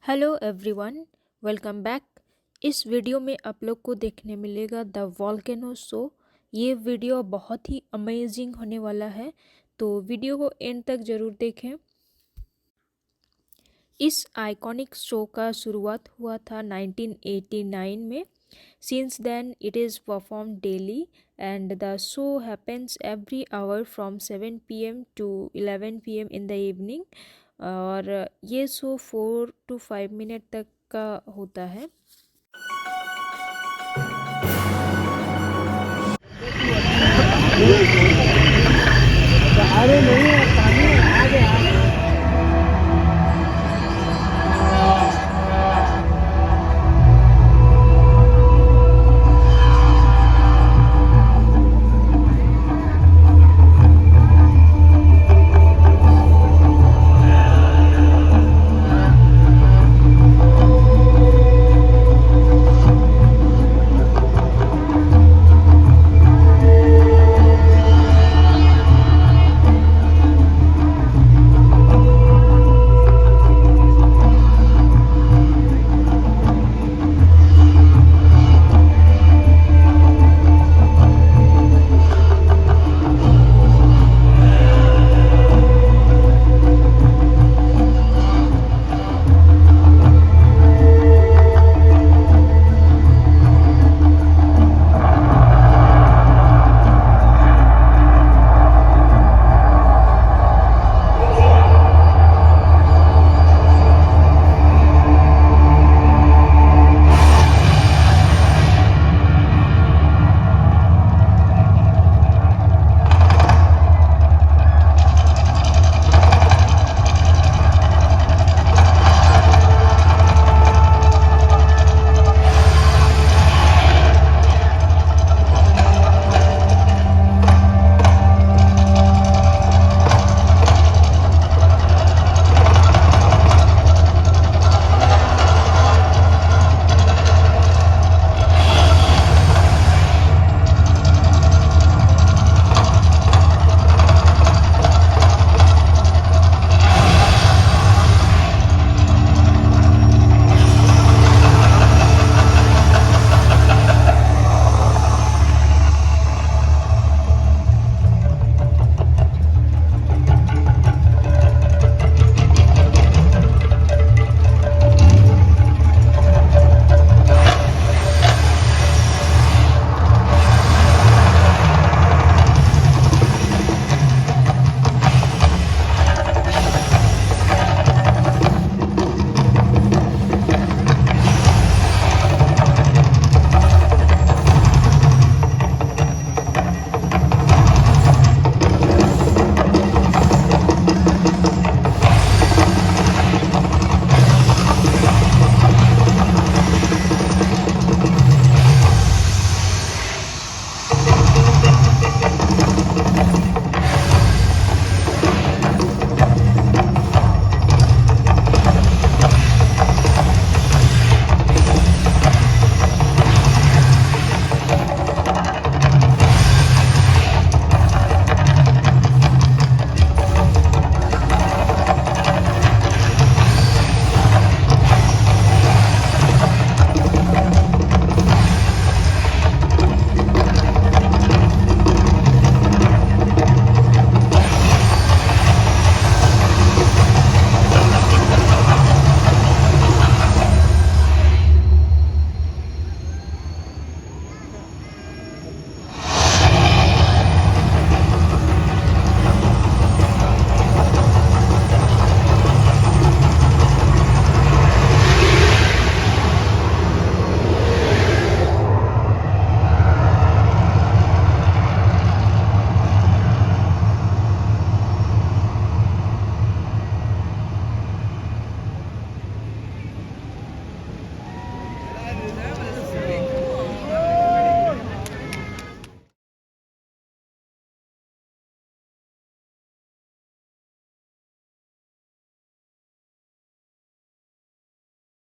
Hello everyone, welcome back. इस video में आप लोग को देखने मिलेगा द वॉल्केनो शो। ये वीडियो बहुत ही अमेजिंग होने वाला है, तो वीडियो को एंड तक ज़रूर देखें। इस आइकॉनिक शो का शुरुआत हुआ था 1989 में। Since then it is perform daily and the show happens every hour from 7 PM to 11 PM in the evening. और ये शो 4 to 5 मिनट तक का होता है।